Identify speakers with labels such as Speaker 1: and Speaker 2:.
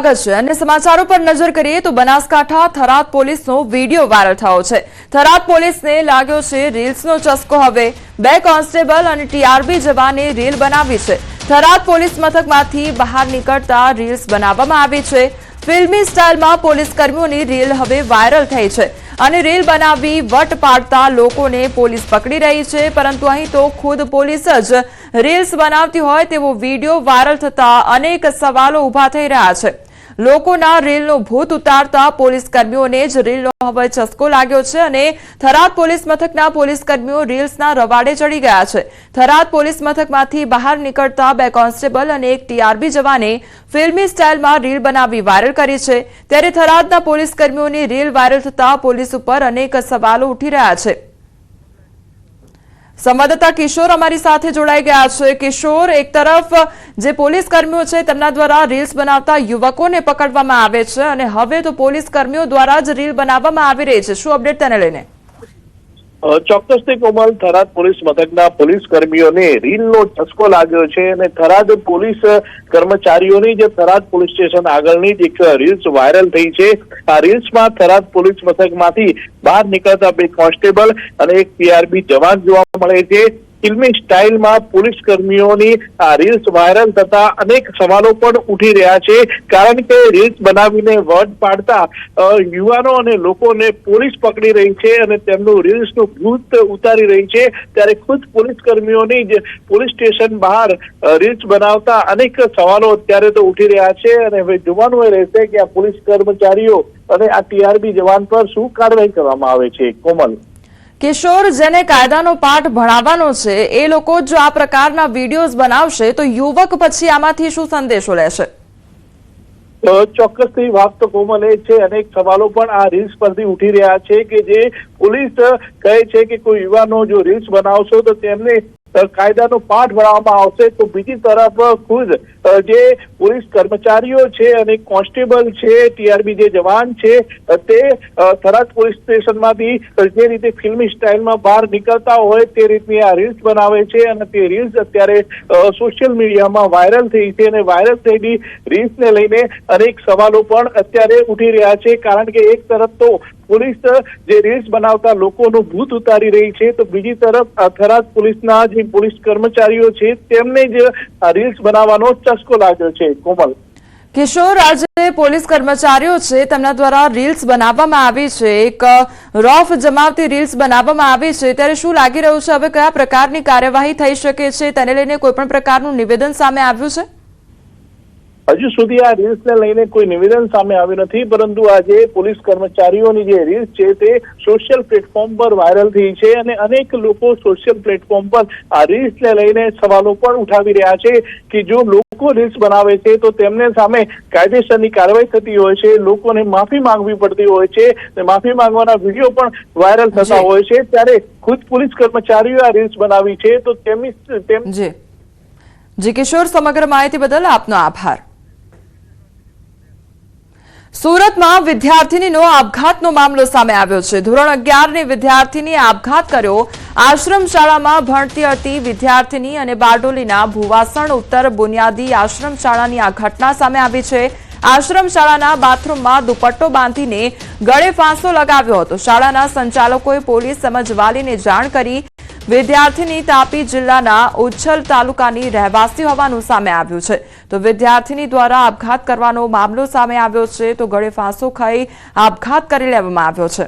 Speaker 1: સ્વાગત છે। અન્ય સમાચારો પર નજર કરીએ તો બનાસકાંઠા થરાદ પોલીસનો વિડીયો વાયરલ થયો છે। થરાદ પોલીસને લાગ્યો છે રીલ્સનો ચસ્કો। હવે 2 કોન્સ્ટેબલ અને ટીઆરબી જવાને રીલ બનાવી છે। થરાદ પોલીસ મથકમાંથી બહાર નીકળતા રીલ્સ બનાવવામાં આવી છે। ફિલ્મી સ્ટાઇલમાં પોલીસ કર્મીઓની રીલ હવે વાયરલ થઈ છે અને રીલ બનાવી વટ પાડતા લોકોને પોલીસ પકડી રહી છે। પરંતુ અહીં તો ખુદ પોલીસ જ રીલ્સ બનાવતી હોય તેવો વિડીયો વાયરલ થતા અનેક સવાલો ઊભા થઈ રહ્યા છે। લોકોના રીલનો ભૂત ઉતારતા પોલીસ કર્મીઓને જ રીલનો હવે ચસ્કો લાગ્યો છે અને થરાદ પોલીસ મથકના પોલીસ કર્મીઓ રીલ્સના રવાડે ચડી ગયા છે। થરાદ પોલીસ મથકમાંથી બહાર નીકળતા 2 કોન્સ્ટેબલ અને 1 ટીઆરબી જવાને ફિલ્મી સ્ટાઇલમાં રીલ બનાવી વાયરલ કરી છે। ત્યારે થરાદના પોલીસ કર્મીઓની રીલ વાયરલ થતા પોલીસ ઉપર અનેક સવાલો ઉઠી રહ્યા છે। સંવાદદાતા કિશોર અમારી સાથે જોડાઈ ગયા છે। કિશોર, એક તરફ જે પોલીસ કર્મીઓ છે તેમના દ્વારા રીલ્સ બનાવતા યુવકોને પકડવામાં આવે છે અને હવે તો પોલીસ કર્મીઓ દ્વારા જ રીલ બનાવવામાં આવી રહી છે। શું અપડેટ તેને લઈને?
Speaker 2: ચોક્કસથી કોમલ, થરાદ પોલીસ મથકના પોલીસ કર્મીઓને રીલનો ચસ્કો લાગ્યો છે અને થરાદ પોલીસ કર્મચારીઓની જે થરાદ પોલીસ સ્ટેશન આગળની જ એક રીલ્સ વાયરલ થઈ છે। આ રીલ્સમાં થરાદ પોલીસ મથકમાંથી બહાર નીકળતા 2 કોન્સ્ટેબલ અને 1 ટીઆરબી જવાન જોવા મળે છે। ફિલ્મી સ્ટાઇલમાં પોલીસ કર્મીઓની આ રીલ્સ વાયરલ થતા અનેક સવાલો પણ ઉઠી રહ્યા છે, કારણ કે રીલ્સ બનાવીને વટ પાડતા યુવાનો અને લોકોને પોલીસ પકડી રહી છે અને તેમનું રીલ્સનું ભૂત ઉતારી રહી છે। ત્યારે ખુદ પોલીસ કર્મીઓની જ પોલીસ સ્ટેશન બહાર રીલ્સ બનાવતા અનેક સવાલો અત્યારે તો ઉઠી રહ્યા છે અને હવે જોવાનું એ રહેશે કે આ પોલીસ કર્મચારીઓ અને આ ટીઆરબી જવાન પર શું કાર્યવાહી કરવામાં આવે છે। કોમલ,
Speaker 1: કિશોર, જેને કાયદાનો પાઠ ભણાવવાનો છે એ લોકો જો આ પ્રકારના વિડીયોઝ બનાવશે તો યુવક પછી આમાંથી શું સંદેશો લેશે?
Speaker 2: ચોક્કસથી વાત તો કોમલ એ છે, અનેક સવાલો પણ આ રીલ્સ પરથી ઉઠી રહ્યા છે કે જે પોલીસ કહે છે કે કોઈ યુવાનો જો રીલ્સ બનાવશો તો તેમને કાયદાનો પાઠ ભણાવવામાં આવશે, તો બીજી તરફ ખુદ જે પોલીસ કર્મચારીઓ છે અને કોન્સ્ટેબલ છે, ટીઆરબી જે જવાન છે તે થરાદ પોલીસ સ્ટેશનમાંથી જે રીતે ફિલ્મી સ્ટાઇલમાં બહાર નીકળતા હોય તે રીતની આ રીલ્સ બનાવે છે અને તે રીલ્સ અત્યારે સોશિયલ મીડિયામાં વાયરલ થઈ છે અને વાયરલ થયેલી રીલ્સને લઈને અનેક સવાલો પણ અત્યારે ઉઠી રહ્યા છે, કારણ કે એક તરફ તો પોલીસ જે રીલ્સ બનાવતા લોકોનું ભૂત ઉતારી રહી છે, તો બીજી તરફ થરાદ પોલીસના જે પોલીસ કર્મચારીઓ છે તેમને જ રીલ્સ બનાવવાનો ચસ્કો લાગ્યો છે। કોમલ,
Speaker 1: કિશોર, આજે પોલીસ કર્મચારીઓ છે તેમના દ્વારા રીલ્સ બનાવવામાં આવી છે, એક રોફ જમાવતી રીલ્સ બનાવવામાં આવી છે, ત્યારે શું લાગી રહ્યું છે હવે કયા પ્રકારની કાર્યવાહી થઈ શકે છે? તેને લઈને કોઈ પણ પ્રકારનું નિવેદન સામે આવ્યું છે?
Speaker 2: હજુ સુધી આ રીલ્સને લઈને કોઈ નિવેદન સામે આવ્યું નથી, પરંતુ આજે પોલીસ કર્મચારીઓની જે રીલ્સ છે તે સોશિયલ પ્લેટફોર્મ પર વાયરલ થઈ છે અને અનેક લોકો સોશિયલ પ્લેટફોર્મ પર આ રીલ્સને લઈને સવાલો પણ ઉઠાવી રહ્યા છે કે જો લોકો રીલ્સ બનાવે છે તો તેમને સામે કાયદેસરની કાર્યવાહી થતી હોય છે, લોકોને માફી માંગવી પડતી હોય છે અને માફી માંગવાના વિડીયો પણ વાયરલ થતા હોય છે। ત્યારે ખુદ પોલીસ કર્મચારીઓ આ રીલ્સ બનાવી છે તો તેમની
Speaker 1: જી કિશોર, સમગ્ર માહિતી બદલ આપનો આભાર। સુરતમાં વિદ્યાર્થીનીનો આપઘાતનો મામલો સામે આવ્યો છે। ધોરણ 11ની વિદ્યાર્થીનીએ આપઘાત કર્યો। આશ્રમ શાળામાં ભણતી હતી વિદ્યાર્થીની અને બારડોલીના ભુવાસણ ઉત્તર બુનિયાદી આશ્રમ શાળાની આ ઘટના સામે આવી છે। આશ્રમ શાળાના બાથરૂમમાં દુપટ્ટો બાંધીને ગળે ફાંસો લગાવ્યો હતો। શાળાના સંચાલકોએ પોલીસ તેમજ વાલીને જાણ કરી। વિદ્યાર્થીની તાપી જિલ્લાના ઉચ્છલ તાલુકાની રહેવાસી હોવાનું સામે આવ્યું છે, તો વિદ્યાર્થીની દ્વારા આપઘાત કરવાનો મામલો સામે આવ્યો છે, તો ગળે ફાંસો ખાઈ આપઘાત કરી લેવામાં આવ્યો છે।